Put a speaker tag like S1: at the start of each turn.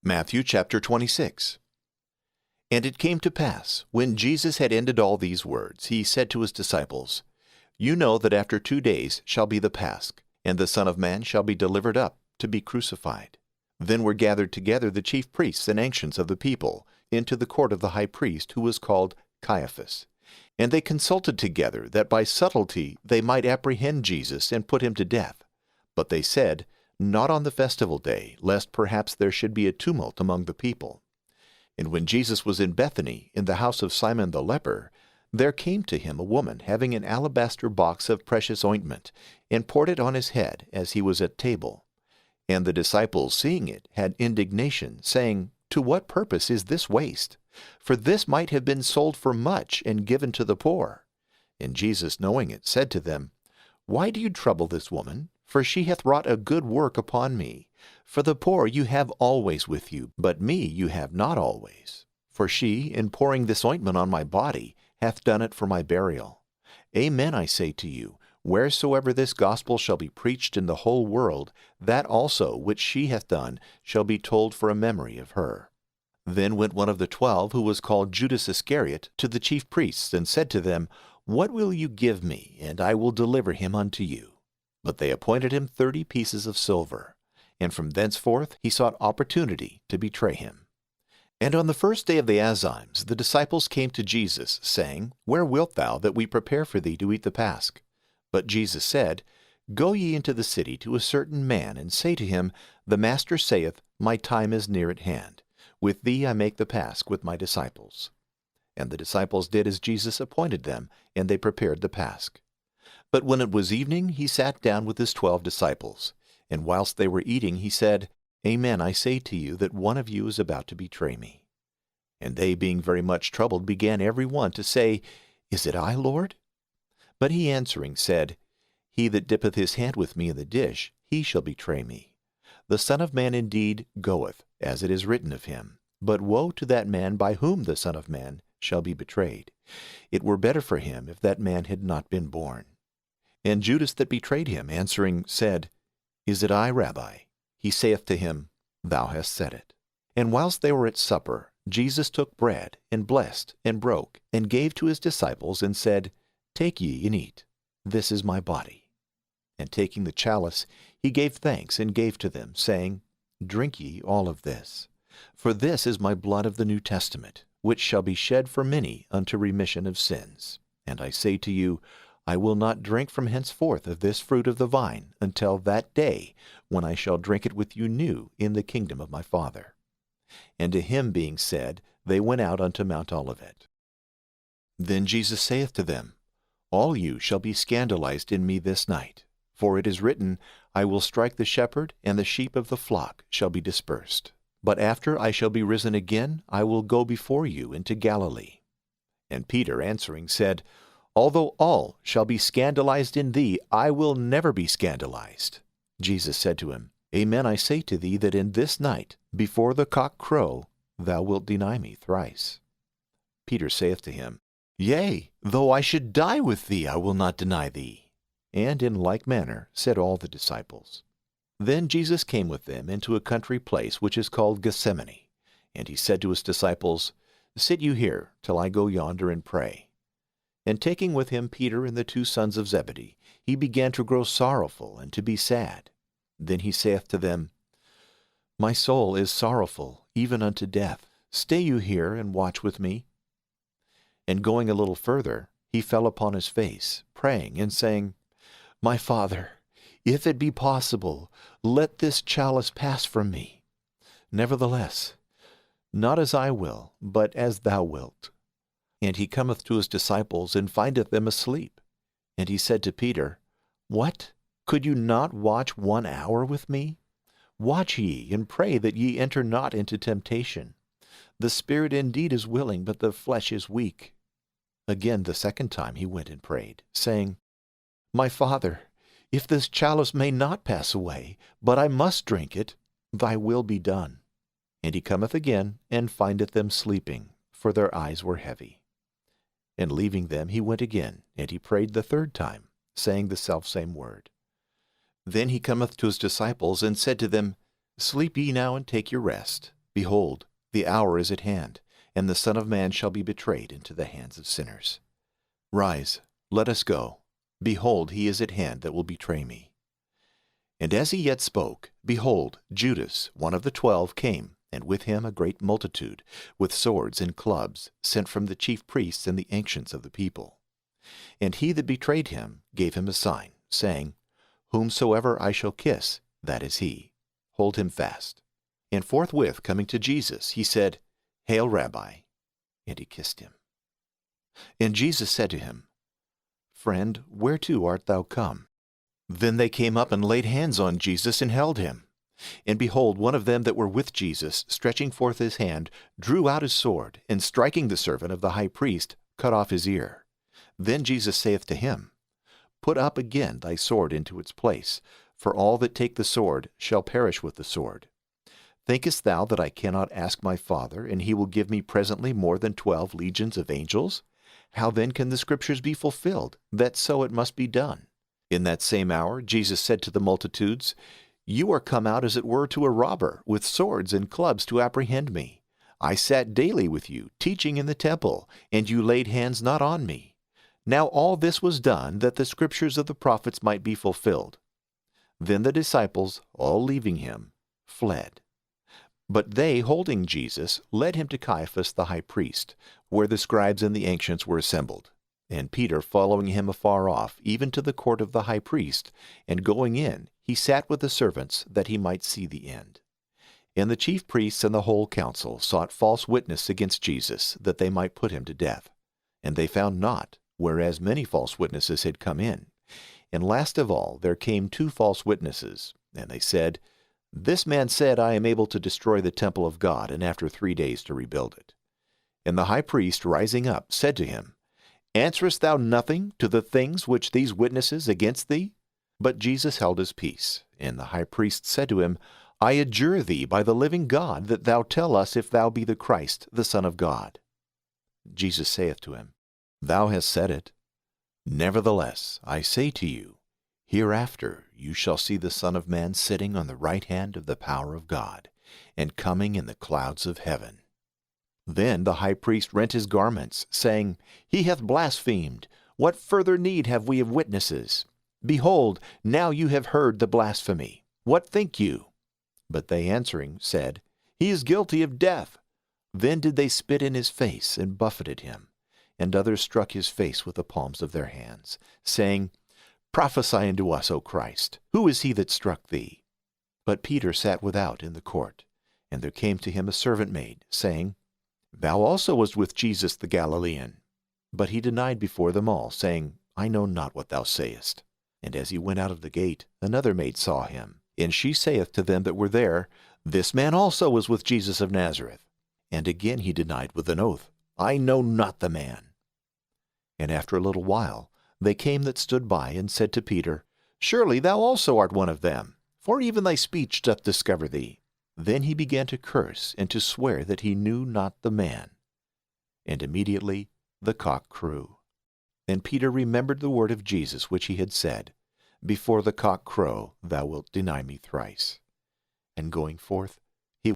S1: Matthew chapter 26. And it came to pass, when Jesus had ended all these words, he said to his disciples, You know that after 2 days shall be the Pasch, and the Son of Man shall be delivered up to be crucified. Then were gathered together the chief priests and ancients of the people into the court of the high priest, who was called Caiaphas. And they consulted together that by subtlety they might apprehend Jesus and put him to death. But they said, Not on the festival day, lest perhaps there should be a tumult among the people. And when Jesus was in Bethany, in the house of Simon the leper, there came to him a woman having an alabaster box of precious ointment, and poured it on his head as he was at table. And the disciples, seeing it, had indignation, saying, To what purpose is this waste? For this might have been sold for much and given to the poor. And Jesus, knowing it, said to them, Why do you trouble this woman? For she hath wrought a good work upon me. For the poor you have always with you, but me you have not always. For she, in pouring this ointment on my body, hath done it for my burial. Amen, I say to you, wheresoever this gospel shall be preached in the whole world, that also which she hath done shall be told for a memory of her. Then went one of the 12, who was called Judas Iscariot, to the chief priests, and said to them, What will you give me, and I will deliver him unto you? But they appointed him 30 pieces of silver, and from thenceforth he sought opportunity to betray him. And on the first day of the Azymes the disciples came to Jesus, saying, Where wilt thou that we prepare for thee to eat the Pasch? But Jesus said, Go ye into the city to a certain man, and say to him, The Master saith, My time is near at hand. With thee I make the Pasch with my disciples. And the disciples did as Jesus appointed them, and they prepared the Pasch. But when it was evening, he sat down with his 12 disciples. And whilst they were eating, he said, Amen, I say to you that one of you is about to betray me. And they, being very much troubled, began every one to say, Is it I, Lord? But he answering said, He that dippeth his hand with me in the dish, he shall betray me. The Son of Man indeed goeth, as it is written of him. But woe to that man by whom the Son of Man shall be betrayed. It were better for him if that man had not been born. And Judas that betrayed him, answering, said, Is it I, Rabbi? He saith to him, Thou hast said it. And whilst they were at supper, Jesus took bread, and blessed, and broke, and gave to his disciples, and said, Take ye and eat. This is my body. And taking the chalice, he gave thanks, and gave to them, saying, Drink ye all of this. For this is my blood of the New Testament, which shall be shed for many unto remission of sins. And I say to you, I will not drink from henceforth of this fruit of the vine until that day when I shall drink it with you new in the kingdom of my Father. And to him being said, they went out unto Mount Olivet. Then Jesus saith to them, All you shall be scandalized in me this night. For it is written, I will strike the shepherd, and the sheep of the flock shall be dispersed. But after I shall be risen again, I will go before you into Galilee. And Peter answering said, Although all shall be scandalized in thee, I will never be scandalized. Jesus said to him, Amen, I say to thee that in this night, before the cock crow, thou wilt deny me thrice. Peter saith to him, Yea, though I should die with thee, I will not deny thee. And in like manner said all the disciples. Then Jesus came with them into a country place which is called Gethsemane. And he said to his disciples, Sit you here till I go yonder and pray. And taking with him Peter and the 2 sons of Zebedee, he began to grow sorrowful and to be sad. Then he saith to them, My soul is sorrowful, even unto death. Stay you here and watch with me. And going a little further, he fell upon his face, praying and saying, My Father, if it be possible, let this chalice pass from me. Nevertheless, not as I will, but as thou wilt. And he cometh to his disciples, and findeth them asleep. And he said to Peter, What? Could you not watch 1 hour with me? Watch ye, and pray that ye enter not into temptation. The spirit indeed is willing, but the flesh is weak. Again the second time he went and prayed, saying, My Father, if this chalice may not pass away, but I must drink it, thy will be done. And he cometh again, and findeth them sleeping, for their eyes were heavy. And leaving them, he went again, and he prayed the 3rd time, saying the selfsame word. Then he cometh to his disciples, and said to them, Sleep ye now, and take your rest. Behold, the hour is at hand, and the Son of Man shall be betrayed into the hands of sinners. Rise, let us go. Behold, he is at hand that will betray me. And as he yet spoke, behold, Judas, one of the 12, came, and with him a great multitude, with swords and clubs, sent from the chief priests and the ancients of the people. And he that betrayed him gave him a sign, saying, Whomsoever I shall kiss, that is he. Hold him fast. And forthwith coming to Jesus, he said, Hail, Rabbi. And he kissed him. And Jesus said to him, Friend, whereto art thou come? Then they came up and laid hands on Jesus and held him. And behold, one of them that were with Jesus, stretching forth his hand, drew out his sword, and striking the servant of the high priest, cut off his ear. Then Jesus saith to him, Put up again thy sword into its place, for all that take the sword shall perish with the sword. Thinkest thou that I cannot ask my Father, and he will give me presently more than 12 legions of angels? How then can the Scriptures be fulfilled, that so it must be done? In that same hour Jesus said to the multitudes, You are come out as it were to a robber, with swords and clubs to apprehend me. I sat daily with you, teaching in the temple, and you laid hands not on me. Now all this was done, that the Scriptures of the prophets might be fulfilled. Then the disciples, all leaving him, fled. But they, holding Jesus, led him to Caiaphas the high priest, where the scribes and the ancients were assembled. And Peter, following him afar off, even to the court of the high priest, and going in, he sat with the servants, that he might see the end. And the chief priests and the whole council sought false witness against Jesus, that they might put him to death. And they found not, whereas many false witnesses had come in. And last of all there came 2 false witnesses, and they said, This man said, I am able to destroy the temple of God, and after 3 days to rebuild it. And the high priest, rising up, said to him, Answerest thou nothing to the things which these witnesses against thee? But Jesus held his peace. And the high priest said to him, I adjure thee by the living God, that thou tell us if thou be the Christ, the Son of God. Jesus saith to him, Thou hast said it. Nevertheless, I say to you, hereafter you shall see the Son of Man sitting on the right hand of the power of God, and coming in the clouds of heaven. Then the high priest rent his garments, saying, He hath blasphemed. What further need have we of witnesses? Behold, now you have heard the blasphemy. What think you? But they answering said, He is guilty of death. Then did they spit in his face, and buffeted him. And others struck his face with the palms of their hands, saying, Prophesy unto us, O Christ, who is he that struck thee? But Peter sat without in the court, and there came to him a servant maid, saying, Thou also wast with Jesus the Galilean. But he denied before them all, saying, I know not what thou sayest. And as he went out of the gate, another maid saw him, and she saith to them that were there, This man also was with Jesus of Nazareth. And again he denied with an oath, I know not the man. And after a little while they came that stood by, and said to Peter, Surely thou also art one of them, for even thy speech doth discover thee. Then he began to curse, and to swear that he knew not the man. And immediately the cock crew. And Peter remembered the word of Jesus which he had said, Before the cock crow, thou wilt deny me thrice. And going forth,